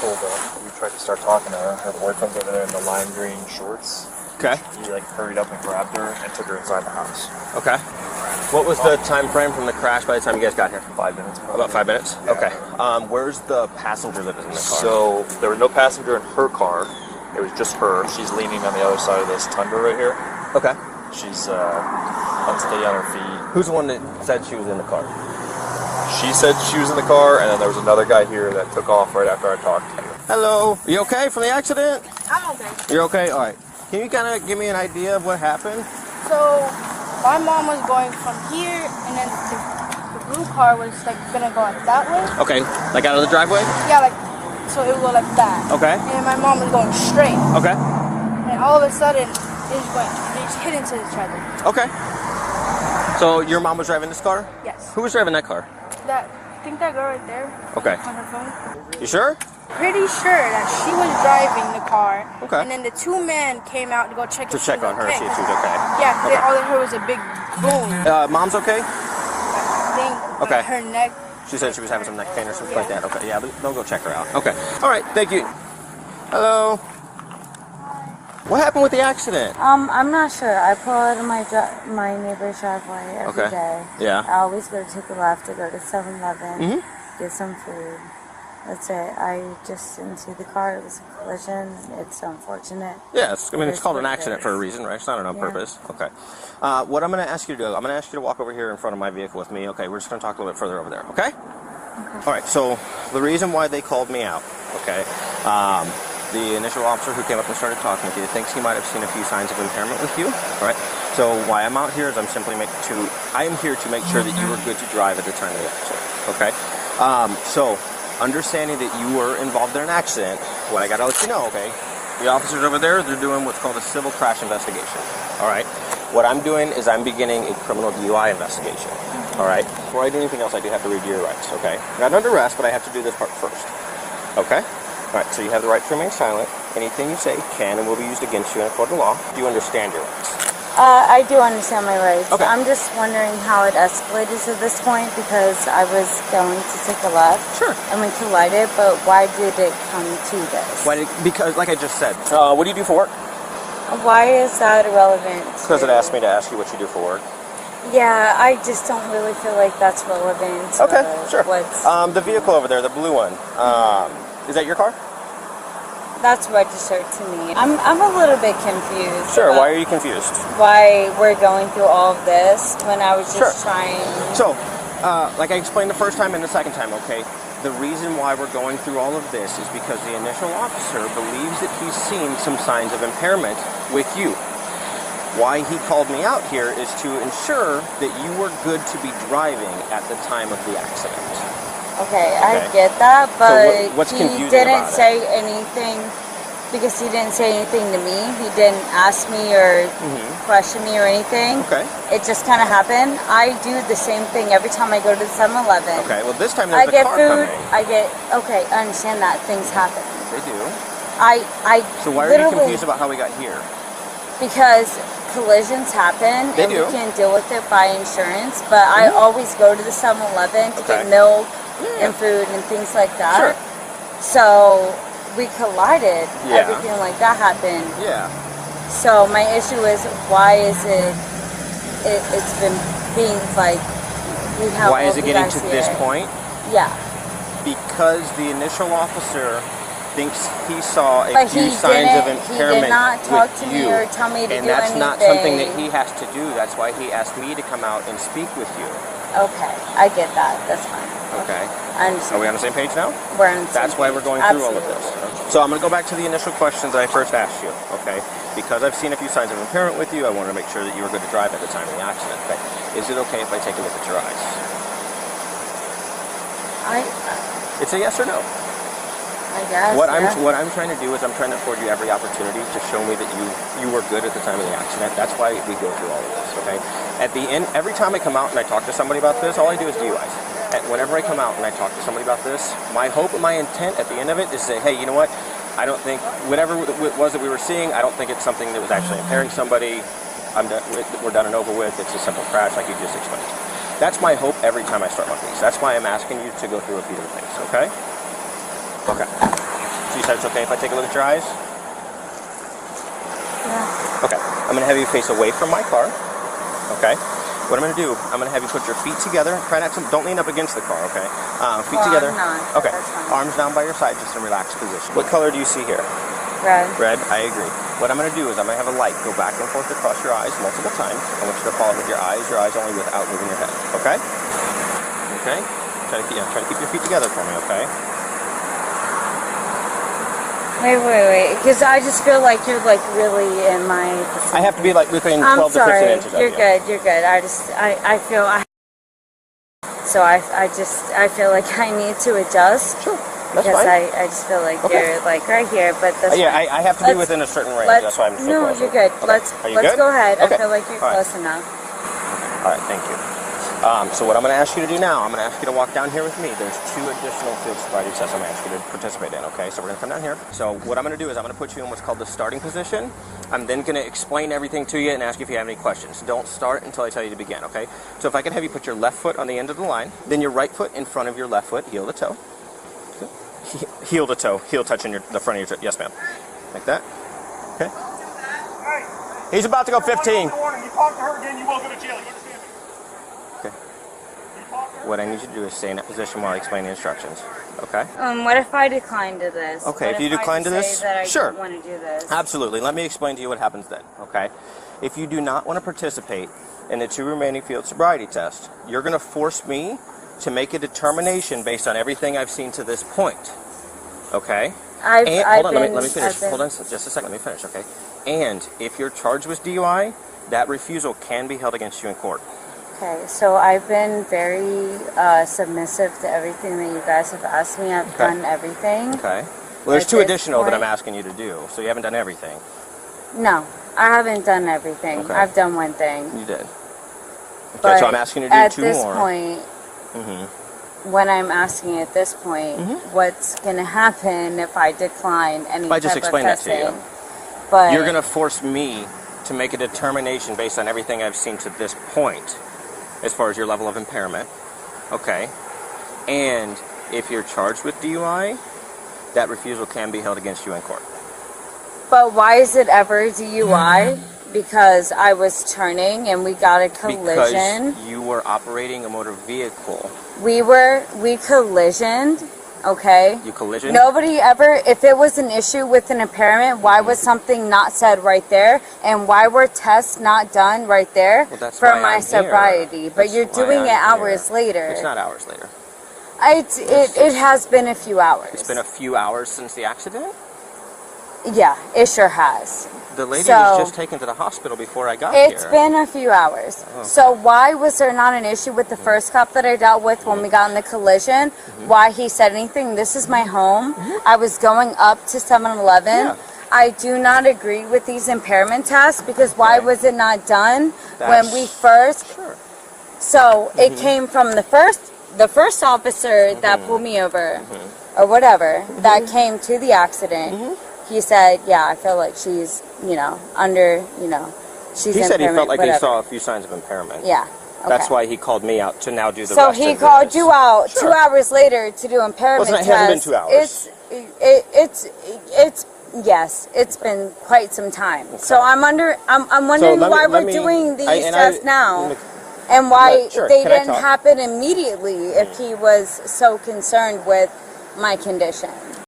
pulled up. We tried to start talking to her. Her boyfriend's over there in the lime green shorts. Okay. He like hurried up and grabbed her and took her inside the house. Okay. What was the time frame from the crash by the time you guys got here? 5 minutes. Probably. About 5 minutes? Yeah. Okay. Where's the passenger that was in the car? So there was no passenger in her car. It was just her. She's leaning on the other side of this Tundra right here. Okay. She's unsteady on her feet. Who's the one that said she was in the car? She said she was in the car, and then there was another guy here that took off right after I talked to you. Hello. You okay from the accident? I'm okay. You're okay? All right. Can you kind of give me an idea of what happened? So, my mom was going from here, and then the blue car was like gonna go like that way. Okay. Like out of the driveway? Yeah, like, so it would go like that. Okay. And my mom was going straight. Okay. And all of a sudden, they just hit into each other. Okay. So your mom was driving this car? Yes. Who was driving that car? I think that girl right there. Okay. On her phone. You sure? Pretty sure that she was driving the car. Okay. And then the two men came out to go check To check on her, see if she was okay. Yeah, Okay. all they heard was a big boom. Mom's okay? I think Okay. her neck. She said she was having some neck pain or something like that. Okay, yeah, they'll go check her out. Okay. All right, thank you. Hello. What happened with the accident? I'm not sure. I pull out of my neighbor's driveway every day. Yeah. I always go to take a left to go to 7-Eleven, Mm-hmm. get some food. That's it. I just didn't see the car. It was a collision. It's unfortunate. Yeah, it's called an accident for a reason, right? It's not on Yeah. purpose. Okay. What I'm going to ask you to do, I'm going to ask you to walk over here in front of my vehicle with me. Okay, we're just going to talk a little bit further over there, okay? All right, so the reason why they called me out, okay, the initial officer who came up and started talking with you thinks he might have seen a few signs of impairment with you, all right? So why I'm out here is I'm here to make sure that you were good to drive at the time of the accident, okay? So understanding that you were involved in an accident, what I got to let you know, okay, the officers over there, they're doing what's called a civil crash investigation, all right? What I'm doing is I'm beginning a criminal DUI investigation, all right? Before I do anything else, I do have to read your rights, okay? Not under arrest, but I have to do this part first, okay? All right, so you have the right to remain silent. Anything you say can and will be used against you in a court of law. Do you understand your rights? I do understand my rights. Okay. I'm just wondering how it escalated to this point because I was going to take a left. Sure. And we collided, but why did it come to this? Because, like I just said, what do you do for work? Why is that irrelevant? Because it asked me to ask you what you do for work. Yeah, I just don't really feel like that's relevant. Okay, sure. What's The vehicle over there, the blue one, is that your car? That's registered to me. I'm a little bit confused. Sure, why are you confused? Why we're going through all of this when I was just trying... So, like I explained the first time and the second time, okay, the reason why we're going through all of this is because the initial officer believes that he's seen some signs of impairment with you. Why he called me out here is to ensure that you were good to be driving at the time of the accident. Okay, I get that, but so what's he confusing didn't about say anything because he didn't say anything to me. He didn't ask me or question me or anything. Okay. It just kind of happened. I do the same thing every time I go to the 7-Eleven. Okay, well this time there's I get car food. coming. Okay, I understand that things happen. They do. So why are you confused about how we got here? Because collisions happen They and do. we can deal with it by insurance, but I always go to the 7-Eleven to get milk and food and things like that. Sure. So we collided. Yeah. Everything like that happened. Yeah. So my issue is why is it's been being like we have. Why is it getting to this point? Yeah. Because the initial officer thinks he saw a But few he signs of didn't- impairment he did not talk with to me you, or tell me to and do that's not something that anything. he has to do. That's why he asked me to come out and speak with you. Okay, I get that. That's fine. Okay. I understand. Are we on the same page now? We're on the same That's why page. we're going through all of Absolutely. this. So I'm going to go back to the initial questions that I first asked you, okay? Because I've seen a few signs of impairment with you, I wanted to make sure that you were good to drive at the time of the accident. Okay. Is it okay if I take a look at your eyes? It's a yes or no. I guess. What I'm trying to do is I'm trying to afford you every opportunity to show me that you were good at the time of the accident. That's why we go through all of this, okay? At the end, every time I come out and I talk to somebody about this, all I do is DUIs. And whenever I come out and I talk to somebody about this, my hope and my intent at the end of it is to say, hey, you know what? I don't think, whatever it was that we were seeing, I don't think it's something that was actually impairing somebody. We're done and over with. It's a simple crash like you just explained. That's my hope every time I start one of these. That's why I'm asking you to go through a few of the things, okay? Okay. You said it's okay if I take a look at your eyes? Yeah. Okay. I'm going to have you face away from my car. Okay. What I'm going to do, I'm going to have you put your feet together. Try not to, don't lean up against the car, okay? Feet together. I'm not. Okay. That's fine. Arms down by your side, just in a relaxed position. What color do you see here? Red. Red, I agree. What I'm going to do is I'm going to have a light go back and forth across your eyes multiple times. I want you to follow it with your eyes only without moving your head, okay? Okay? Try to keep your feet together for me, okay? Wait. Because I just feel like you're like really in my vicinity. I have to be like within 12 I'm to 15 sorry. inches of You're you. good. You're good. I feel so I feel like I need to adjust. Sure. That's because fine. I just feel like Okay. you're like right here, but that's Yeah, fine. I have to be within a certain range. That's why I'm so No, close. you're good. Okay. Let's Are you good? go ahead. Okay. I feel like you're All right. close enough. All right, thank you. So what I'm going to ask you to do now, I'm going to ask you to walk down here with me. There's 2 additional field sobriety tests I'm going to ask you to participate in, okay? So we're going to come down here. So what I'm going to do is I'm going to put you in what's called the starting position. I'm then going to explain everything to you and ask you if you have any questions. Don't start until I tell you to begin, okay? So if I can have you put your left foot on the end of the line, then your right foot in front of your left foot, heel to toe. Heel to toe, heel touching the front of your toe. Yes, ma'am. Like that. Okay. He's about to go 15. You talk to her again, you will go to jail. You understand me? Okay. What I need you to do is stay in that position while I explain the instructions. Okay? What if I decline to this? Okay, What if you decline to say this, that I sure. don't want to do this. Absolutely. Let me explain to you what happens then, okay? If you do not want to participate in the 2 remaining field sobriety tests, you're going to force me to make a determination based on everything I've seen to this point, okay? Hold on, let me finish. Hold on just a second, let me finish, okay? And if you're charged with DUI, that refusal can be held against you in court. Okay, so I've been very submissive to everything that you guys have asked me. I've done everything. Okay. Well, there's At 2 this additional that I'm point- asking you to do, so you haven't done everything. No, I haven't done everything. Okay. I've done one thing. You did. Okay, But so I'm asking you to do at 2 this more. point, when I'm asking at this point, what's going to happen if I decline any I just type explained of that to you. testing? But You're going to force me to make a determination based on everything I've seen to this point, as far as your level of impairment. Okay. And if you're charged with DUI, that refusal can be held against you in court. But why is it ever DUI? Because I was turning and we got a collision. Because you were operating a motor vehicle. We collisioned, okay? You collision? Nobody ever, if it was an issue with an impairment, why was something not said right there? And why were tests not done right there Well, that's for why my I'm sobriety? here. But That's you're why doing I'm it hours here. later. It's not hours later. It has been a few hours. It's been a few hours since the accident. Yeah, it sure has. The lady So- was just taken to the hospital before I got It's here. been a few hours. So why was there not an issue with the first cop that I dealt with when we got in the collision? Why he said anything? This is my home. I was going up to 7-Eleven. Yeah. I do not agree with these impairment tests because why Okay. was it not done when That's- we first? Sure. So it came from the first officer that pulled me over, or whatever, that came to the accident. He said, "Yeah, I feel like she's, under, she's." He said he felt like whatever. he saw a few signs of impairment. Yeah. That's okay. why he called me out to now do the So rest he of called this. you out Sure. 2 hours later to do impairment Well, it tests. hasn't been 2 hours. It's been quite some time. So I'm wondering why we're doing these tests now. And why Sure, they can I didn't talk? happen immediately if he was so concerned with my condition.